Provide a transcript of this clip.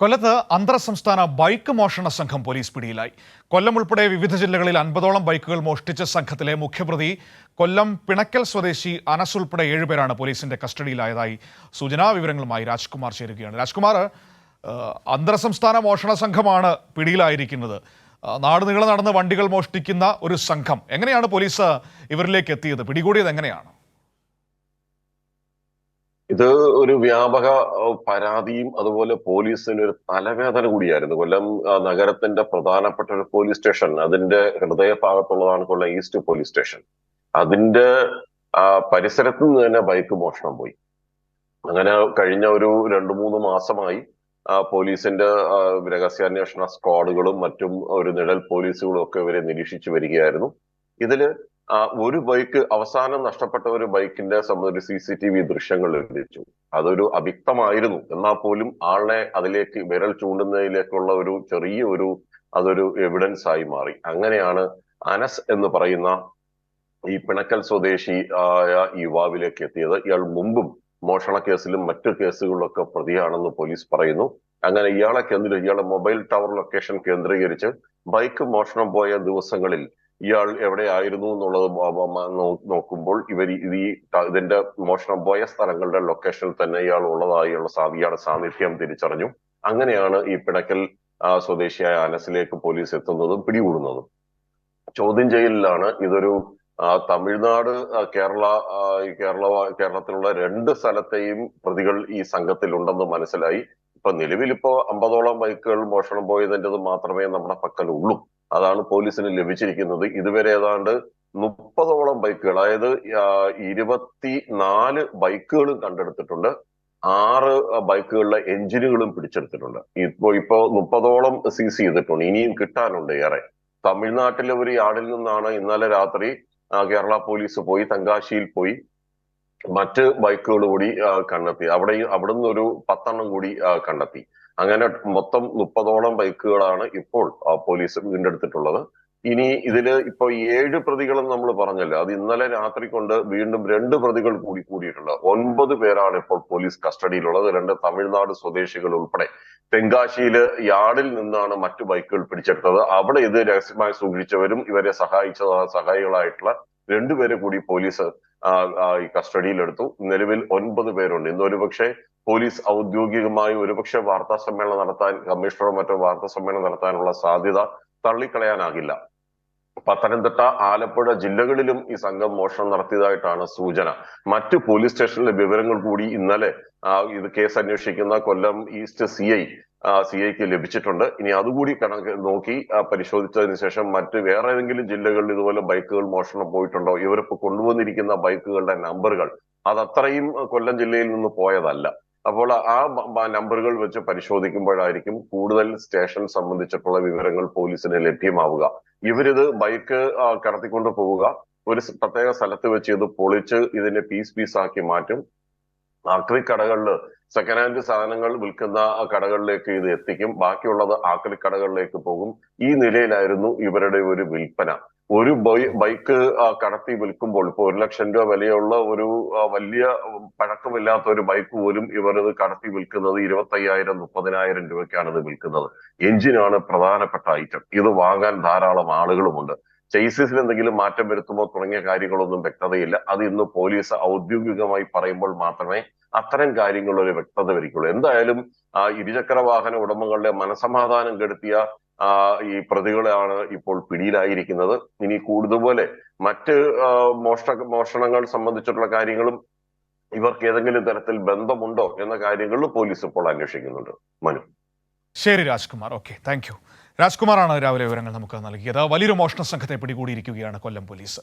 കൊല്ലത്ത് അന്തർ സംസ്ഥാന ബൈക്ക് മോഷണ സംഘം പോലീസ് പിടിയിലായി. കൊല്ലം ഉൾപ്പെടെ വിവിധ ജില്ലകളിൽ 50ഓളം ബൈക്കുകൾ മോഷ്ടിച്ച സംഘത്തിലെ മുഖ്യപ്രതി കൊല്ലം പിണക്കൽ സ്വദേശി അനസ് ഉൾപ്പെടെ 7 പേരാണ് പോലീസിന്റെ കസ്റ്റഡിയിലായതായി സൂചന. വിവരങ്ങളുമായി രാജ്കുമാർ ചേരുകയാണ്. രാജ്കുമാർ, അന്തർ സംസ്ഥാന മോഷണ സംഘമാണ് പിടിയിലായിരിക്കുന്നത്. നാട് നീളെ നടന്ന് വണ്ടികൾ മോഷ്ടിക്കുന്ന ഒരു സംഘം. എങ്ങനെയാണ് പോലീസ് ഇവരിലേക്ക് എത്തിയത്? പിടികൂടിയത് എങ്ങനെയാണ്? ഇത് ഒരു വ്യാപക പരാതിയും അതുപോലെ പോലീസിന് ഒരു തലവേദന കൂടിയായിരുന്നു. കൊല്ലം നഗരത്തിന്റെ പ്രധാനപ്പെട്ട ഒരു പോലീസ് സ്റ്റേഷൻ, അതിന്റെ ഹൃദയഭാഗത്തുള്ളതാണ് കൊല്ലം ഈസ്റ്റ് പോലീസ് സ്റ്റേഷൻ. അതിന്റെ പരിസരത്ത് നിന്ന് തന്നെ ബൈക്ക് മോഷണം പോയി. അങ്ങനെ കഴിഞ്ഞ ഒരു 2-3 മാസമായി പോലീസിന്റെ രഹസ്യാന്വേഷണ സ്ക്വാഡുകളും മറ്റും ഒരു നിഴൽ പോലീസുകളും ഒക്കെ ഇവരെ നിരീക്ഷിച്ചു വരികയായിരുന്നു. ഇതില് ഒരു ബൈക്ക് അവസാനം നഷ്ടപ്പെട്ട ഒരു ബൈക്കിന്റെ ഒരു CCTV ദൃശ്യങ്ങൾ ലഭിച്ചു. അതൊരു അവ്യക്തമായിരുന്നു, എന്നാൽ പോലും ആളെ അതിലേക്ക് വിരൽ ചൂണ്ടുന്നതിലേക്കുള്ള ഒരു ചെറിയ അതൊരു എവിഡൻസ് ആയി മാറി. അങ്ങനെയാണ് അനസ് എന്ന് പറയുന്ന ഈ പിണക്കൽ സ്വദേശി ആയ യുവാവിലേക്ക് എത്തിയത്. ഇയാൾ മുമ്പും മോഷണ കേസിലും മറ്റു കേസുകളിലൊക്കെ പ്രതിയാണെന്ന് പോലീസ് പറയുന്നു. അങ്ങനെ ഇയാളെ മൊബൈൽ ടവർ ലൊക്കേഷൻ കേന്ദ്രീകരിച്ച് ബൈക്ക് മോഷണം പോയ ദിവസങ്ങളിൽ ഇയാൾ എവിടെയായിരുന്നു എന്നുള്ളത് നോക്കുമ്പോൾ ഇതിന്റെ മോഷണം പോയ സ്ഥലങ്ങളുടെ ലൊക്കേഷനിൽ തന്നെ ഇയാൾ ഇയാളുടെ സാന്നിധ്യം തിരിച്ചറിഞ്ഞു. അങ്ങനെയാണ് ഈ പിണക്കൽ സ്വദേശിയായ അനസിലേക്ക് പോലീസ് എത്തുന്നതും പിടികൂടുന്നതും. ചോദ്യം ചെയ്യലിലാണ് ഇതൊരു തമിഴ്നാട്, കേരളത്തിലുള്ള 2 സ്ഥലത്തെയും പ്രതികൾ ഈ സംഘത്തിൽ ഉണ്ടെന്ന് മനസ്സിലായി. നിലവിൽ 50ഓളം ബൈക്കുകൾ മോഷണം പോയതിൻ്റെത് മാത്രമേ നമ്മുടെ പക്കലുള്ളൂ. അതാണ് പോലീസിന് ലഭിച്ചിരിക്കുന്നത്. ഇതുവരെ ഏതാണ്ട് 30ഓളം ബൈക്കുകൾ, അതായത് 24 ബൈക്കുകളും കണ്ടെടുത്തിട്ടുണ്ട്. 6 ബൈക്കുകളിലെ എഞ്ചിനുകളും പിടിച്ചെടുത്തിട്ടുണ്ട്. ഇപ്പോ 30ഓളം സീസ് ചെയ്തിട്ടുണ്ട്. ഇനിയും കിട്ടാനുണ്ട് ഏറെ. തമിഴ്നാട്ടിലെ ഒരു യാർഡിൽ നിന്നാണ് ഇന്നലെ രാത്രി കേരള പോലീസ് പോയി തെങ്കാശിയിൽ പോയി മറ്റ് ബൈക്കുകൾ കൂടി കണ്ടെത്തി. അവിടുന്ന് ഒരു 10 എണ്ണം കൂടി കണ്ടെത്തി. അങ്ങനെ മൊത്തം 30ഓളം ബൈക്കുകളാണ് ഇപ്പോൾ പോലീസ് വീണ്ടെടുത്തിട്ടുള്ളത്. ഇനി ഇതില് 7 പ്രതികളെന്ന് നമ്മൾ പറഞ്ഞല്ലോ, അത് ഇന്നലെ രാത്രി കൊണ്ട് വീണ്ടും 2 പ്രതികൾ കൂടിയിട്ടുണ്ട്. 9 പേരാണ് ഇപ്പോൾ പോലീസ് കസ്റ്റഡിയിലുള്ളത്. 2 തമിഴ്നാട് സ്വദേശികൾ ഉൾപ്പെടെ. തെങ്കാശിയില് യാർഡിൽ നിന്നാണ് മറ്റു ബൈക്കുകൾ പിടിച്ചെടുത്തത്. അവിടെ ഇത് രഹസ്യമായി സൂക്ഷിച്ചവരും ഇവരെ സഹായികളായിട്ടുള്ള 2 പേരെ കൂടി പോലീസ് ഈ കസ്റ്റഡിയിലെടുത്തു. നിലവിൽ 9 പേരുണ്ട്. ഇന്നൊരുപക്ഷെ പോലീസ് ഔദ്യോഗികമായി ഒരുപക്ഷെ വാർത്താ സമ്മേളനം നടത്താൻ, കമ്മീഷണറോ മറ്റോ വാർത്താ സമ്മേളനം നടത്താനുള്ള സാധ്യത തള്ളിക്കളയാനാകില്ല. പത്തനംതിട്ട, ആലപ്പുഴ ജില്ലകളിലും ഈ സംഘം മോഷണം നടത്തിയതായിട്ടാണ് സൂചന. മറ്റു പോലീസ് സ്റ്റേഷനിലെ വിവരങ്ങൾ കൂടി ഇന്നലെ ഇത് കേസ് അന്വേഷിക്കുന്ന കൊല്ലം ഈസ്റ്റ് CIക്ക് ലഭിച്ചിട്ടുണ്ട്. ഇനി അതുകൂടി നോക്കി പരിശോധിച്ചതിന് ശേഷം വേറെ ഏതെങ്കിലും ജില്ലകളിൽ ഇതുപോലെ ബൈക്കുകൾ മോഷണം പോയിട്ടുണ്ടോ, ഇവരിപ്പോ കൊണ്ടുവന്നിരിക്കുന്ന ബൈക്കുകളുടെ നമ്പറുകൾ അതത്രയും കൊല്ലം ജില്ലയിൽ നിന്ന് പോയതല്ല. അപ്പോൾ ആ നമ്പറുകൾ വെച്ച് പരിശോധിക്കുമ്പോഴായിരിക്കും കൂടുതൽ സ്റ്റേഷൻ സംബന്ധിച്ചിട്ടുള്ള വിവരങ്ങൾ പോലീസിന് ലഭ്യമാവുക. ഇവരിത് ബൈക്ക് കടത്തിക്കൊണ്ട് പോവുക, ഒരു പ്രത്യേക സ്ഥലത്ത് വെച്ച് ഇത് പൊളിച്ച് ഇതിനെ പീസാക്കി മാറ്റും. ആക്രി കടകളിൽ സെക്കൻഡ് ഹാൻഡ് സാധനങ്ങൾ വിൽക്കുന്ന കടകളിലേക്ക് ഇത് എത്തിക്കും. ബാക്കിയുള്ളത് ആക്രി കടകളിലേക്ക് പോകും. ഈ നിലയിലായിരുന്നു ഇവരുടെ ഒരു വിൽപ്പന. ഒരു ബൈക്ക് കടത്തി വിൽക്കുമ്പോൾ 1 ലക്ഷം രൂപ വിലയുള്ള ഒരു വലിയ പഴക്കമില്ലാത്ത ഒരു ബൈക്ക് പോലും ഇവർ ഇത് കടത്തി വിൽക്കുന്നത് 25,000-30,000 രൂപയ്ക്കാണ് ഇത് വിൽക്കുന്നത്. എഞ്ചിനാണ് പ്രധാനപ്പെട്ട ഐറ്റം. ഇത് വാങ്ങാൻ ധാരാളം ആളുകളുമുണ്ട്. ചേസിസിൽ എന്തെങ്കിലും മാറ്റം വരുത്തുമോ തുടങ്ങിയ കാര്യങ്ങളൊന്നും വ്യക്തതയില്ല. അത് ഇന്ന് പോലീസ് ഔദ്യോഗികമായി പറയുമ്പോൾ മാത്രമേ അത്തരം കാര്യങ്ങൾ ഒരു വ്യക്തത വരികയുള്ളൂ. എന്തായാലും ഇരുചക്ര വാഹന ഉടമകളുടെ മനസമാധാനം കെടുത്തിയ ഈ പ്രതികളാണ് ഇപ്പോൾ പിടിയിലായിരിക്കുന്നത്. ഇനി കൂടുതൽ മറ്റ് മോഷണങ്ങൾ സംബന്ധിച്ചിട്ടുള്ള കാര്യങ്ങളും ഇവർക്ക് ഏതെങ്കിലും തരത്തിൽ ബന്ധമുണ്ടോ എന്ന കാര്യങ്ങളിൽ പോലീസ് ഇപ്പോൾ അന്വേഷിക്കുന്നുണ്ട്. മനു. ശരി രാജ്കുമാർ, ഓക്കെ, താങ്ക് യു. രാജ്കുമാറാണ് രാവിലെ വിവരങ്ങൾ നമുക്ക് നൽകിയത്. വലിയൊരു മോഷണ സംഘത്തെ പിടികൂടിയിരിക്കുകയാണ് കൊല്ലം പോലീസ്.